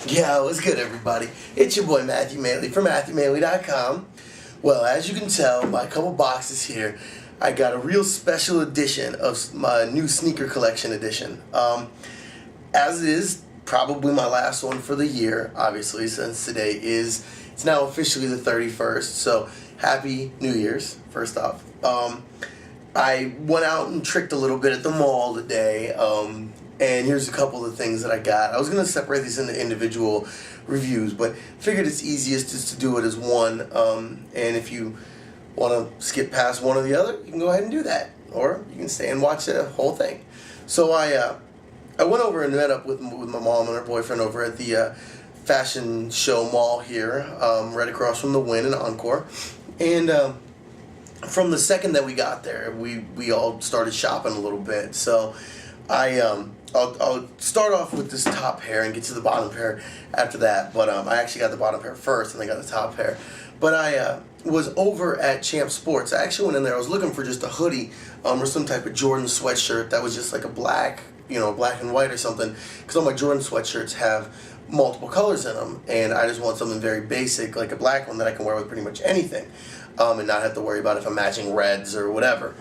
Yeah, what's good, everybody? It's your boy Matthew Maley from MatthewMaley.com. Well, as you can tell by a couple boxes here, I got a real special edition of my new sneaker collection edition. As it is probably my last one for the year, obviously, since today it's now officially the 31st. So happy New Year's, first off. I went out and tricked a little bit at the mall today. And here's a couple of things that I got. I was going to separate these into individual reviews, but figured it's easiest just to do it as one. And if you want to skip past one or the other, you can go ahead and do that. Or you can stay and watch the whole thing. So I went over and met up with my mom and her boyfriend over at the fashion show mall here, right across from the Wynn and Encore. And from the second that we got there, we all started shopping a little bit. So I'll start off with this top pair and get to the bottom pair after that. But I actually got the bottom pair first, and I got the top pair. But I was over at Champ Sports. I actually went in there. I was looking for just a hoodie or some type of Jordan sweatshirt that was just like a black, black and white or something. Because all my Jordan sweatshirts have multiple colors in them, and I just want something very basic, like a black one that I can wear with pretty much anything, and not have to worry about if I'm matching reds or whatever.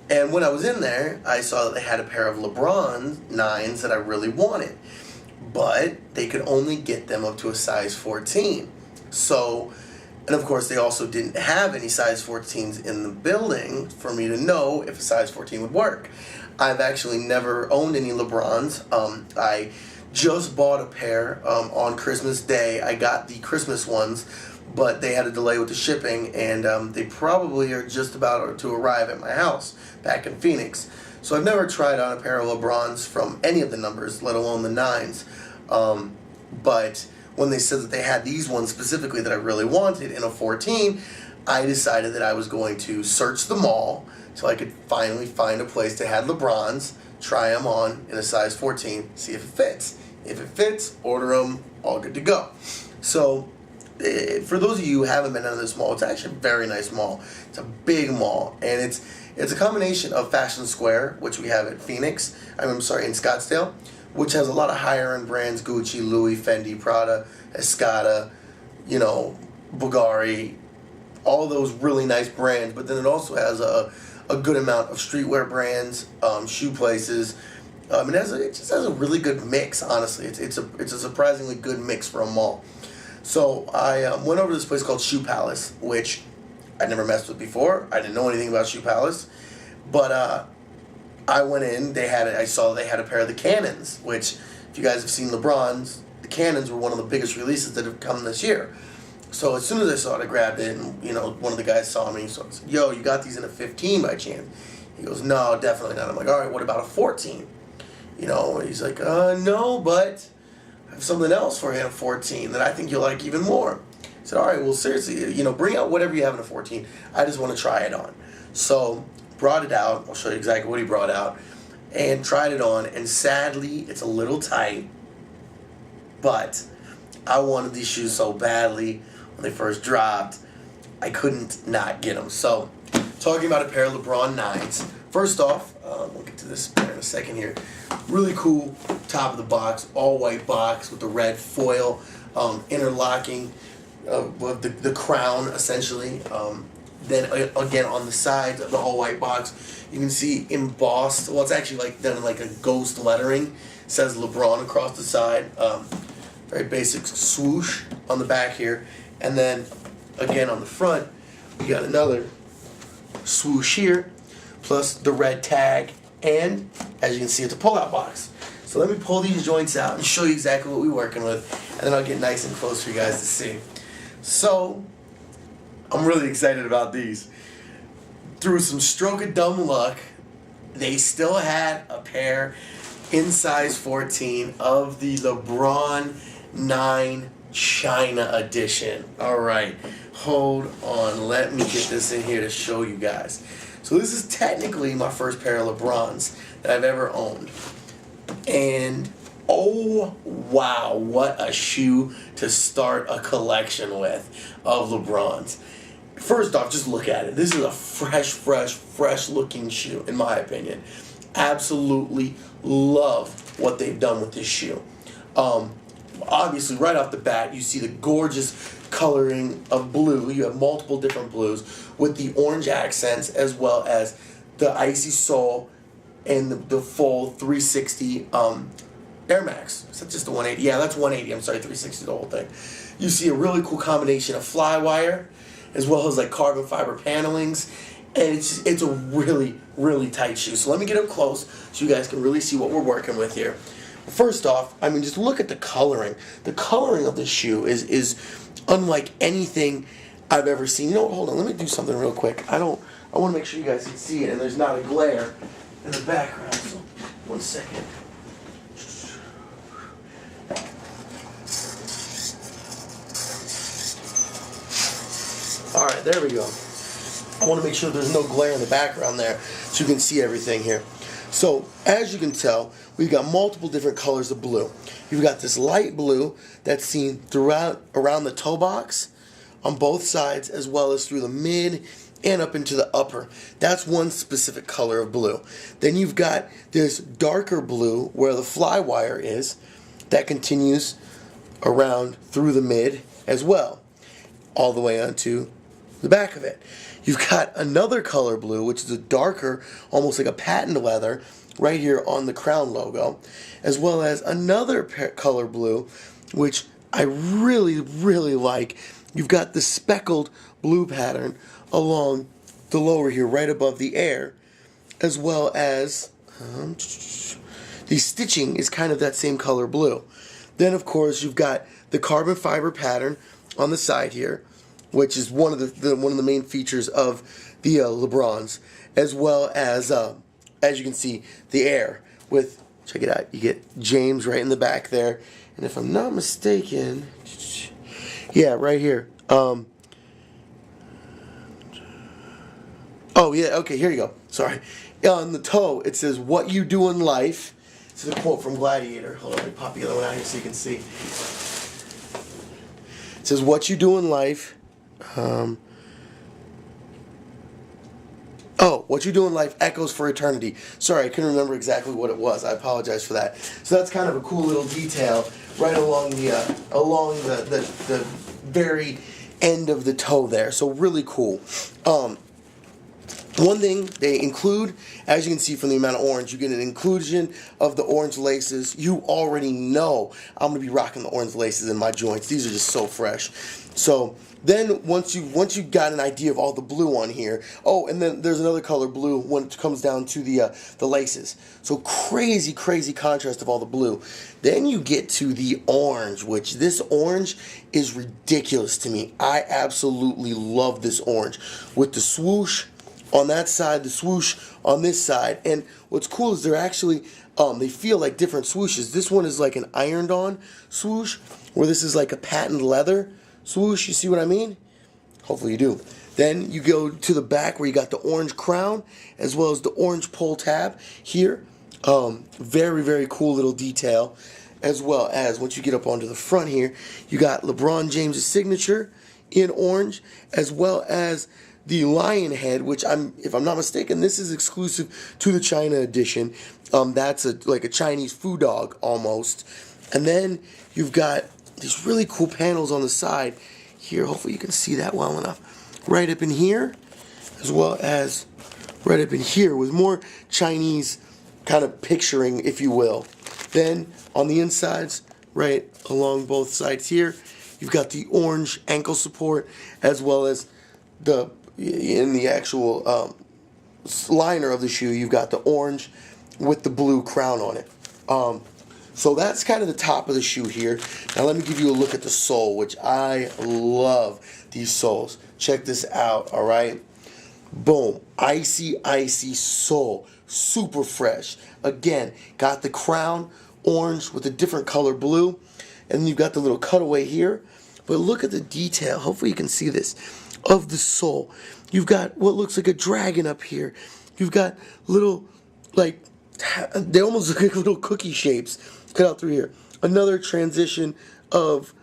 And when I was in there, I saw that they had a pair of LeBron 9s that I really wanted. But they could only get them up to a size 14. So, and of course they also didn't have any size 14s in the building for me to know if a size 14 would work. I've actually never owned any LeBrons. I just bought a pair on Christmas Day. I got the Christmas ones, but they had a delay with the shipping, and they probably are just about to arrive at my house back in Phoenix. So I've never tried on a pair of LeBrons from any of the numbers, let alone the 9s. But when they said that they had these ones specifically that I really wanted in a 14, I decided that I was going to search the mall till I could finally find a place that had LeBrons, try them on in a size 14, see if it fits. If it fits, order them, all good to go. So for those of you who haven't been out of this mall, it's actually a very nice mall. It's a big mall, and it's a combination of Fashion Square, which we have at Phoenix, in Scottsdale, which has a lot of higher end brands: Gucci, Louis, Fendi, Prada, Escada, Bulgari, all those really nice brands. But then it also has a good amount of streetwear brands, shoe places. It just has a really good mix, honestly. It's a surprisingly good mix for a mall. So I went over to this place called Shoe Palace, which I'd never messed with before. I didn't know anything about Shoe Palace. But I went in. I saw they had a pair of the Cannons, which, if you guys have seen LeBron's, the Cannons were one of the biggest releases that have come this year. So as soon as I saw it, I grabbed it, and one of the guys saw me. So I said, "Yo, you got these in a 15 by chance?" He goes, "No, definitely not." I'm like, "All right, what about a 14?" He's like, "No, but I have something else for you in a 14 that I think you'll like even more." I said, "All right, well, seriously, bring out whatever you have in a 14. I just want to try it on." So brought it out. I'll show you exactly what he brought out, and tried it on. And sadly, it's a little tight, but I wanted these shoes so badly when they first dropped, I couldn't not get them. So, talking about a pair of LeBron 9s. First off, we'll get to this pair in a second here. Really cool top of the box, all white box with the red foil, interlocking with the crown essentially. Then again on the sides of the all white box, you can see embossed. Well, it's actually done in a ghost lettering. It says LeBron across the side. Very basic swoosh on the back here, and then again on the front, we got another swoosh here, plus the red tag, and as you can see, it's a pull-out box. So let me pull these joints out and show you exactly what we're working with, and then I'll get nice and close for you guys to see. So I'm really excited about these. Through some stroke of dumb luck, they still had a pair in size 14 of the LeBron 9 China edition. Alright, hold on. Let me get this in here to show you guys. So this is technically my first pair of LeBrons that I've ever owned. And oh wow, what a shoe to start a collection with of LeBrons. First off, just look at it. This is a fresh looking shoe, in my opinion. Absolutely love what they've done with this shoe. obviously right off the bat you see the gorgeous coloring of blue. You have multiple different blues with the orange accents as well as the icy sole and the full 360 Air Max. Is that just the 180? Yeah, that's 180. I'm sorry, 360 the whole thing. You see a really cool combination of fly wire as well as like carbon fiber panelings, and it's a really, really tight shoe. So let me get up close so you guys can really see what we're working with here. First off, I mean, just look at the coloring. The coloring of this shoe is unlike anything I've ever seen. You know what, hold on, let me do something real quick. I want to make sure you guys can see it and there's not a glare in the background. So, 1 second. Alright, there we go. I want to make sure there's no glare in the background there so you can see everything here. So, as you can tell, we've got multiple different colors of blue. You've got this light blue that's seen throughout around the toe box on both sides as well as through the mid and up into the upper. That's one specific color of blue. Then you've got this darker blue where the fly wire is that continues around through the mid as well, all the way onto the back of it. You've got another color blue, which is a darker, almost like a patent leather, right here on the crown logo, as well as another color blue, which I really, really like. You've got the speckled blue pattern along the lower here, right above the air, as well as the stitching is kind of that same color blue. Then, of course, you've got the carbon fiber pattern on the side here, which is one of the main features of the LeBrons, as well as you can see, the air with, check it out, you get James right in the back there, and if I'm not mistaken, yeah, right here. Oh yeah, okay, here you go. Sorry. On the toe, it says, "What you do in life." This is a quote from Gladiator. Hold on, let me pop the other one out here so you can see. It says, "What you do in life." What you do in life echoes for eternity. Sorry, I couldn't remember exactly what it was. I apologize for that. So that's kind of a cool little detail right along the very end of the toe there. So really cool. One thing they include, as you can see from the amount of orange, you get an inclusion of the orange laces. You already know I'm going to be rocking the orange laces in my joints. These are just so fresh. So then once you got an idea of all the blue on here, oh, and then there's another color blue when it comes down to the laces. So crazy contrast of all the blue. Then you get to the orange, which this orange is ridiculous to me. I absolutely love this orange with the swoosh on that side, the swoosh on this side. And what's cool is they're actually, they feel like different swooshes. This one is like an ironed on swoosh, where this is like a patent leather swoosh. You see what I mean? Hopefully you do. Then you go to the back where you got the orange crown as well as the orange pull tab here. Very cool little detail. As well as once you get up onto the front here, you got LeBron James' signature in orange, as well as the lion head, which if I'm not mistaken, this is exclusive to the China edition. That's like a Chinese food dog almost. And then you've got these really cool panels on the side here. Hopefully you can see that well enough. Right up in here, as well as right up in here with more Chinese kind of picturing, if you will. Then on the insides, right along both sides here, you've got the orange ankle support, as well as in the actual liner of the shoe, you've got the orange with the blue crown on it. So that's kind of the top of the shoe here. Now let me give you a look at the sole, which I love these soles. Check this out, all right? Boom, icy sole, super fresh. Again, got the crown orange with a different color blue, and then you've got the little cutaway here. But look at the detail, hopefully you can see this, of the sole. You've got what looks like a dragon up here. You've got little, like, they almost look like little cookie shapes cut out through here. Another transition of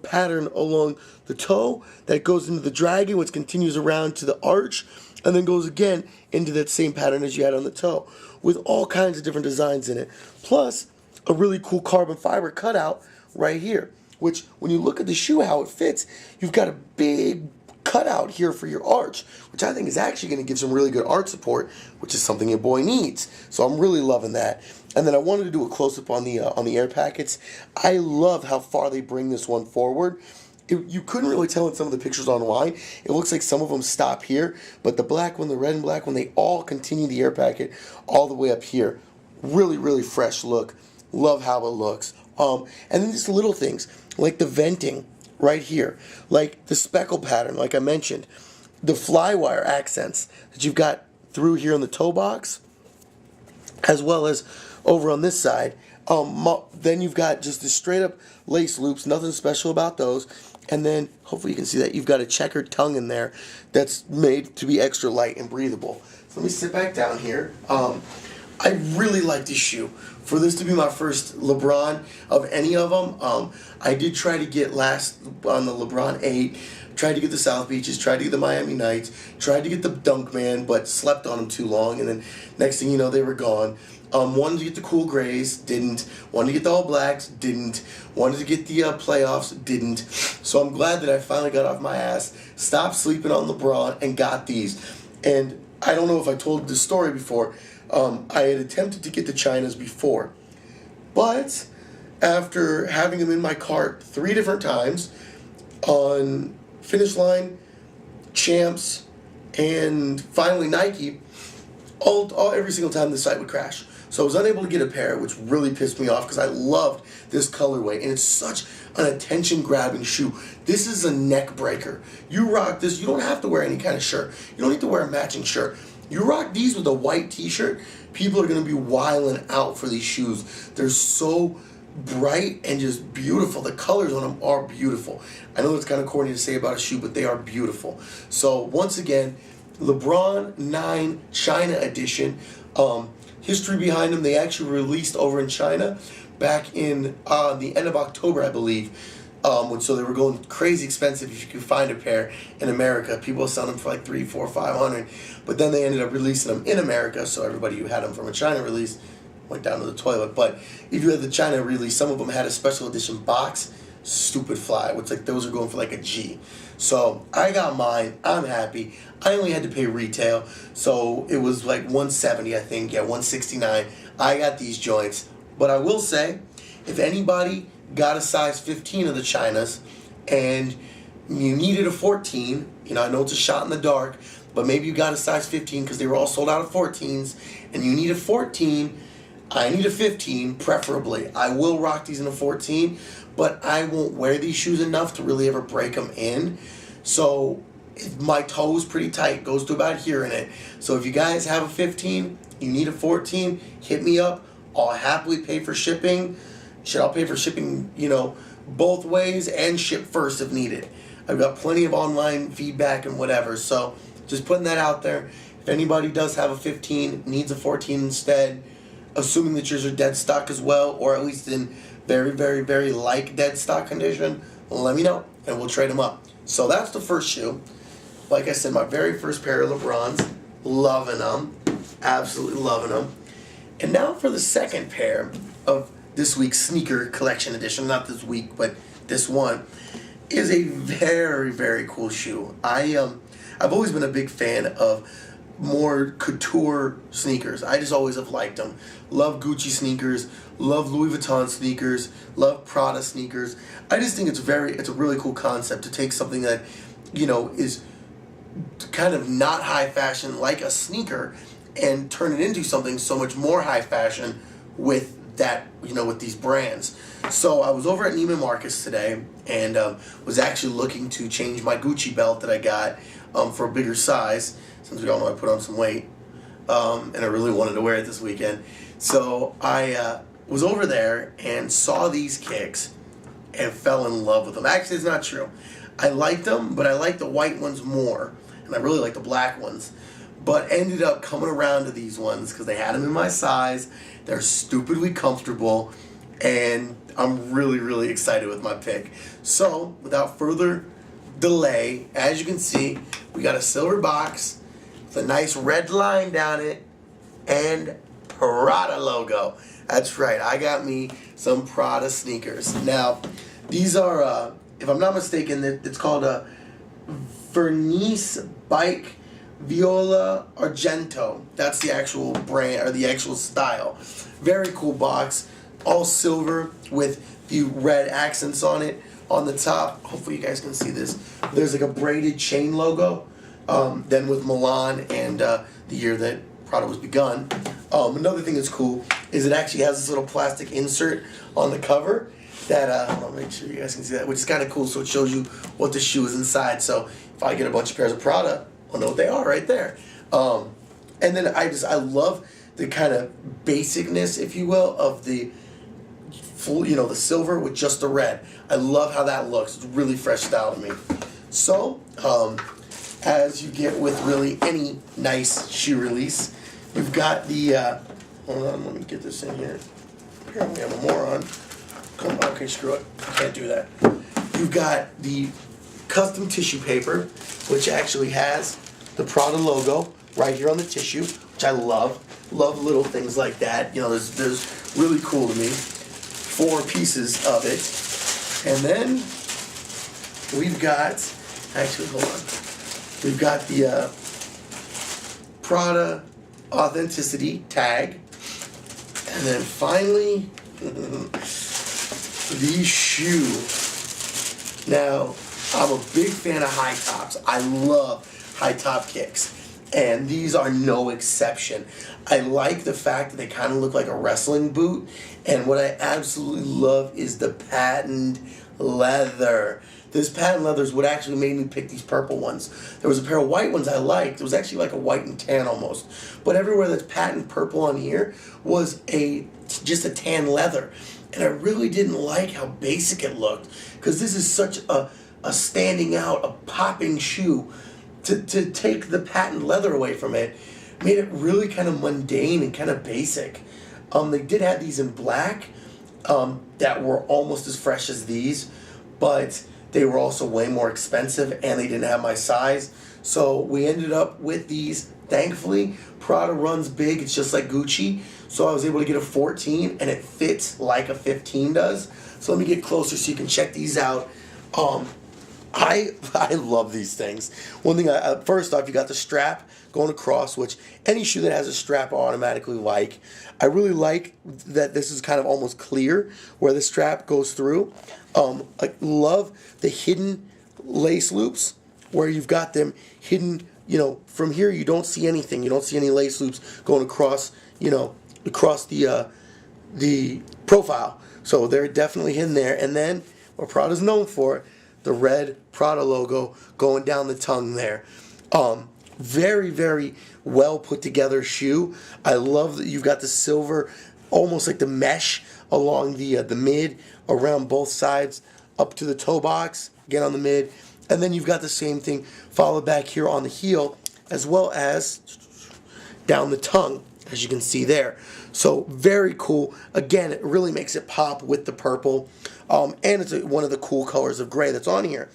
pattern along the toe that goes into the dragon, which continues around to the arch, and then goes again into that same pattern as you had on the toe, with all kinds of different designs in it. Plus, a really cool carbon fiber cutout right here, which when you look at the shoe, how it fits, you've got a big cutout here for your arch, which I think is actually going to give some really good arch support, which is something your boy needs. So I'm really loving that. And then I wanted to do a close-up on the air packets. I love how far they bring this one forward. You couldn't really tell in some of the pictures online. It looks like some of them stop here, but the black one, the red and black one, they all continue the air packet all the way up here. Really, really fresh look. Love how it looks. And then just little things like the venting right here, like the speckle pattern, like I mentioned, the flywire accents that you've got through here in the toe box, as well as over on this side. Then you've got just the straight up lace loops, nothing special about those. And then, hopefully you can see that, you've got a checkered tongue in there that's made to be extra light and breathable. So let me sit back down here. I really like this shoe. For this to be my first LeBron of any of them, I did try to get last on the LeBron 8, tried to get the South Beaches, tried to get the Miami Nights, tried to get the Dunk Man, but slept on them too long, and then next thing you know, they were gone. Wanted to get the cool grays, didn't. Wanted to get the all blacks, didn't. Wanted to get the playoffs, didn't. So I'm glad that I finally got off my ass, stopped sleeping on LeBron, and got these. And I don't know if I told this story before. I had attempted to get the Chinas before, but after having them in my cart 3 different times on Finish Line, Champs, and finally Nike, every single time the site would crash. So I was unable to get a pair, which really pissed me off because I loved this colorway, and it's such an attention-grabbing shoe. This is a neck breaker. You rock this, you don't have to wear any kind of shirt. You don't need to wear a matching shirt. You rock these with a white t-shirt, people are going to be wilding out for these shoes. They're so bright and just beautiful. The colors on them are beautiful. I know it's kind of corny to say about a shoe, but they are beautiful. So once again, LeBron 9 China edition. History behind them, they actually released over in China back in the end of October, I believe. So they were going crazy expensive if you could find a pair in America. People were selling them for like $300, $400, $500. But then they ended up releasing them in America, so everybody who had them from a China release went down to the toilet. But if you had the China release, some of them had a special edition box, stupid fly, which like those are going for like a G. So I got mine. I'm happy. I only had to pay retail, so it was like $170, I think. Yeah, $169. I got these joints. But I will say, if anybody got a size 15 of the Chinas and you needed a 14, I know it's a shot in the dark, but maybe you got a size 15 because they were all sold out of 14s, and you need a 14, I need a 15, preferably. I will rock these in a 14, but I won't wear these shoes enough to really ever break them in. So my toe's pretty tight, goes to about here in it. So if you guys have a 15, you need a 14, hit me up. I'll happily pay for shipping. I'll pay for shipping, both ways, and ship first if needed. I've got plenty of online feedback and whatever, so just putting that out there. If anybody does have a 15, needs a 14 instead, assuming that yours are dead stock as well, or at least in very, very, very like dead stock condition, let me know, and we'll trade them up. So that's the first shoe. Like I said, my very first pair of LeBrons. Loving them. Absolutely loving them. And now for the second pair of this week's sneaker collection edition, not this week, but this one, is a very, very cool shoe. I've always been a big fan of more couture sneakers. I just always have liked them. Love Gucci sneakers, love Louis Vuitton sneakers, love Prada sneakers. I just think it's a really cool concept to take something that, is kind of not high fashion like a sneaker and turn it into something so much more high fashion with that, with these brands. So I was over at Neiman Marcus today and was actually looking to change my Gucci belt that I got for a bigger size, since we all know I put on some weight, and I really wanted to wear it this weekend. So I was over there and saw these kicks and fell in love with them. Actually, it's not true. I liked them, but I liked the white ones more, and I really like the black ones. But ended up coming around to these ones because they had them in my size. They're stupidly comfortable, and I'm really, really excited with my pick. So, without further delay, as you can see, we got a silver box with a nice red line down it and Prada logo. That's right. I got me some Prada sneakers. Now, these are, if I'm not mistaken, it's called a Vernice Bike Viola Argento. That's the actual brand or the actual style. Very cool box. All silver with the red accents on it. On the top, hopefully you guys can see this, there's like a braided chain logo. Then with Milan and the year that Prada was begun. Another thing that's cool is it actually has this little plastic insert on the cover that, I'll make sure you guys can see that, which is kind of cool, so it shows you what the shoe is inside. So if I get a bunch of pairs of Prada, I'll know what they are right there. And then I love the kind of basicness, if you will, of the full, the silver with just the red. I love how that looks. It's really fresh style to me. So, as you get with really any nice shoe release, you've got the, hold on, let me get this in here. Apparently I'm a moron. Come on, okay, screw it. I can't do that. You've got the custom tissue paper, which actually has the Prada logo right here on the tissue, which I love. Love little things like that. There's really cool to me. 4 pieces of it. And then we've got, actually, hold on. We've got the Prada authenticity tag. And then finally, the shoe. Now, I'm a big fan of high tops. I love high top kicks. And these are no exception. I like the fact that they kind of look like a wrestling boot. And what I absolutely love is the patent leather. This patent leather is what actually made me pick these purple ones. There was a pair of white ones I liked. It was actually like a white and tan almost. But everywhere that's patent purple on here was just a tan leather. And I really didn't like how basic it looked. Because this is such a standing out, a popping shoe. To take the patent leather away from it made it really kind of mundane and kind of basic. They did have these in black that were almost as fresh as these, but they were also way more expensive and they didn't have my size. So we ended up with these. Thankfully, Prada runs big. It's just like Gucci. So I was able to get a 14 and it fits like a 15 does. So let me get closer so you can check these out. I love these things. One thing, first off, you got the strap going across, which any shoe that has a strap I automatically like. I really like that this is kind of almost clear where the strap goes through. I love the hidden lace loops where you've got them hidden, from here you don't see anything. You don't see any lace loops going across, across the profile. So they're definitely hidden there. And then what Prada's known for, the red Prada logo going down the tongue there. Very, very well put together shoe. I love that you've got the silver, almost like the mesh along the mid, around both sides, up to the toe box, again on the mid. And then you've got the same thing followed back here on the heel, as well as down the tongue, as you can see there. So very cool. Again, it really makes it pop with the purple. And it's one of the cool colors of gray that's on here.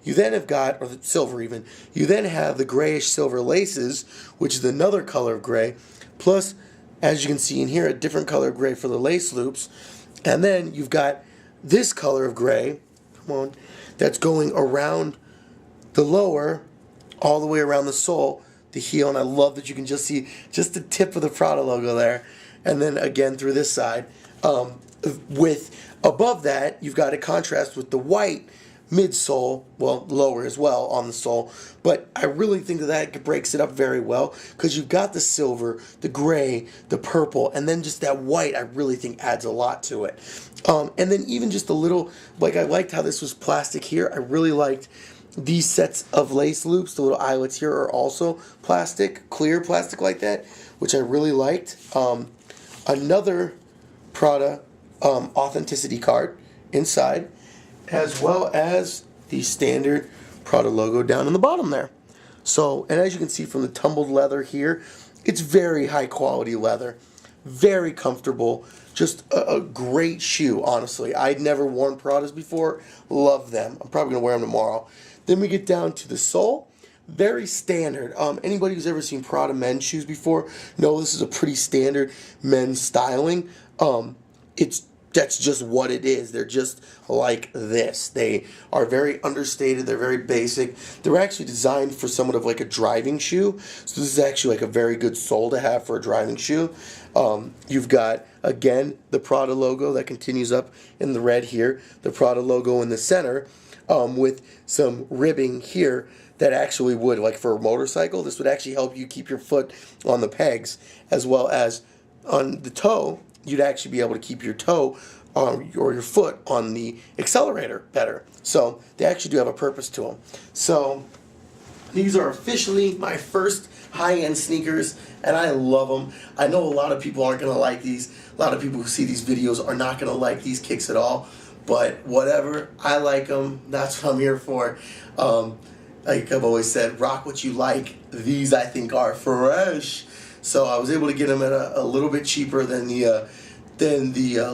You then have got, or the silver even, you then have the grayish silver laces, which is another color of gray. Plus, as you can see in here, a different color of gray for the lace loops. And then you've got this color of gray, come on, that's going around the lower, all the way around the sole, the heel. And I love that you can just see just the tip of the Prada logo there. And then again through this side. With above that, you've got a contrast with the white midsole, well, lower as well on the sole. But I really think that breaks it up very well because you've got the silver, the gray, the purple, and then just that white I really think adds a lot to it. And then even just a little, like I liked how this was plastic here. I really liked these sets of lace loops. The little eyelets here are also plastic, clear plastic like that, which I really liked. Another Prada authenticity card inside, as well as the standard Prada logo down in the bottom there. So, and as you can see from the tumbled leather here, it's very high quality leather, very comfortable, just a great shoe, honestly. I'd never worn Pradas before, love them. I'm probably going to wear them tomorrow. Then we get down to the sole. Very standard. Anybody who's ever seen Prada men's shoes before know this is a pretty standard men's styling. That's just what it is. They're just like this. They are very understated. They're very basic. They're actually designed for somewhat of like a driving shoe. So this is actually like a very good sole to have for a driving shoe. You've got, again, the Prada logo that continues up in the red here. The Prada logo in the center with some ribbing here that actually would, like for a motorcycle, this would actually help you keep your foot on the pegs, as well as on the toe. You'd actually be able to keep your toe or your foot on the accelerator better. So they actually do have a purpose to them. So these are officially my first high-end sneakers, and I love them. I know a lot of people aren't going to like these. A lot of people who see these videos are not going to like these kicks at all. But whatever, I like them. That's what I'm here for. Like I've always said, rock what you like. These, I think, are fresh. So I was able to get them at a little bit cheaper than the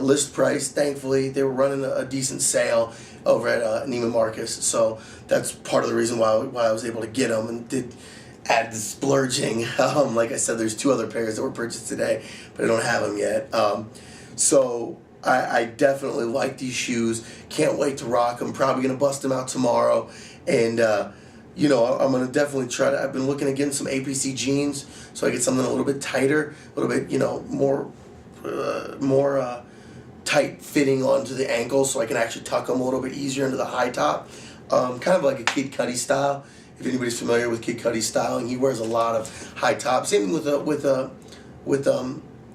list price. Thankfully, they were running a decent sale over at Neiman Marcus. So that's part of the reason why I was able to get them and did add the splurging. Like I said, there's 2 other pairs that were purchased today, but I don't have them yet. So I definitely like these shoes. Can't wait to rock them. Probably going to bust them out tomorrow. And you know, I'm going to definitely try to, I've been looking at getting some APC jeans so I get something a little bit tighter, a little bit, you know, more tight fitting onto the ankle so I can actually tuck them a little bit easier into the high top. Kind of like a Kid Cudi style. If anybody's familiar with Kid Cudi's styling, he wears a lot of high top. Same thing with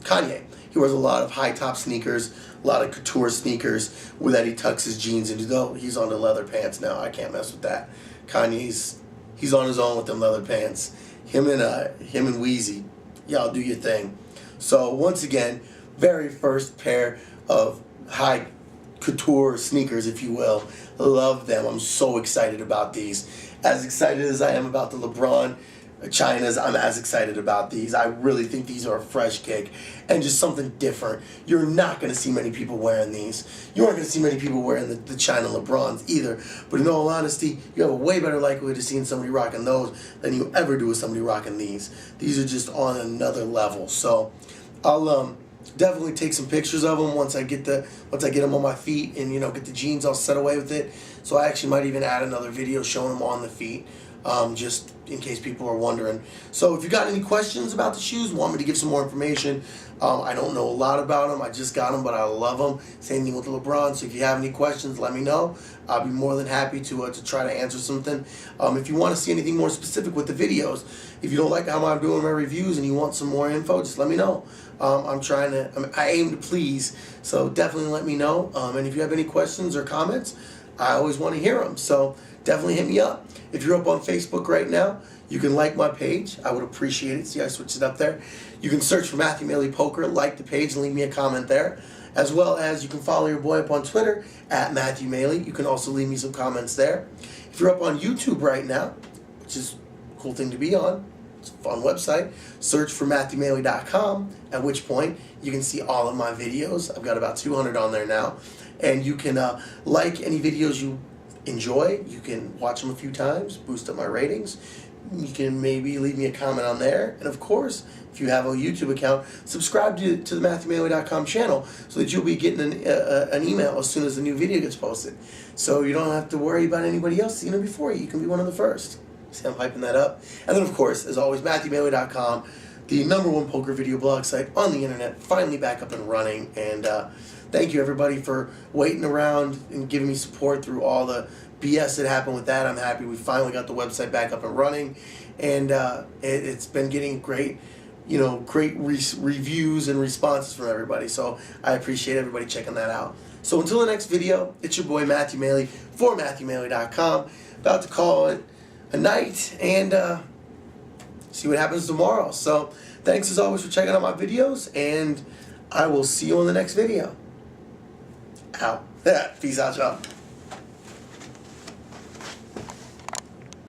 Kanye. He wears a lot of high top sneakers, a lot of couture sneakers where that he tucks his jeans into. Though he's on the leather pants now, I can't mess with that. Kanye's he's on his own with them leather pants. Him and Weezy, y'all do your thing. So once again, very first pair of high couture sneakers, if you will. Love them. I'm so excited about these. As excited as I am about the LeBron China's, I'm as excited about these. I really think these are a fresh kick and just something different. You're not going to see many people wearing these. You aren't going to see many people wearing the China LeBrons either. But in all honesty, you have a way better likelihood of seeing somebody rocking those than you ever do with somebody rocking these. These are just on another level. So I'll definitely take some pictures of them once I get them on my feet and, you know, get the jeans all set away with it. So I actually might even add another video showing them on the feet. Just in case people are wondering. So if you got any questions about the shoes, want me to give some more information, I don't know a lot about them. I just got them, but I love them. Same thing with the LeBron. So if you have any questions, let me know. I'll be more than happy to try to answer something. If you want to see anything more specific with the videos, if you don't like how I'm doing my reviews and you want some more info, just let me know. I aim to please, so definitely let me know. And if you have any questions or comments, I always want to hear them. So definitely hit me up. If you're up on Facebook right now, you can like my page. I would appreciate it. See, I switched it up there. You can search for Matthew Maley Poker, like the page, and leave me a comment there. As well as you can follow your boy up on Twitter at Matthew Maley. You can also leave me some comments there. If you're up on YouTube right now, which is a cool thing to be on, it's a fun website, search for MatthewMaley.com, at which point you can see all of my videos. I've got about 200 on there now. And you can like any videos you enjoy. You can watch them a few times, boost up my ratings. You can maybe leave me a comment on there. And of course, if you have a YouTube account, subscribe to the MatthewMaley.com channel so that you'll be getting an email as soon as the new video gets posted. So you don't have to worry about anybody else seeing it before you. You can be one of the first. See, I'm hyping that up. And then, of course, as always, MatthewMaley.com, the #1 poker video blog site on the internet, finally back up and running. And thank you, everybody, for waiting around and giving me support through all the BS that happened with that. I'm happy we finally got the website back up and running, and it's been getting great, reviews and responses from everybody. So I appreciate everybody checking that out. So until the next video, it's your boy Matthew Maley for MatthewMaley.com. About to call it a night and see what happens tomorrow. So thanks as always for checking out my videos, and I will see you on the next video. Out. Peace out, y'all.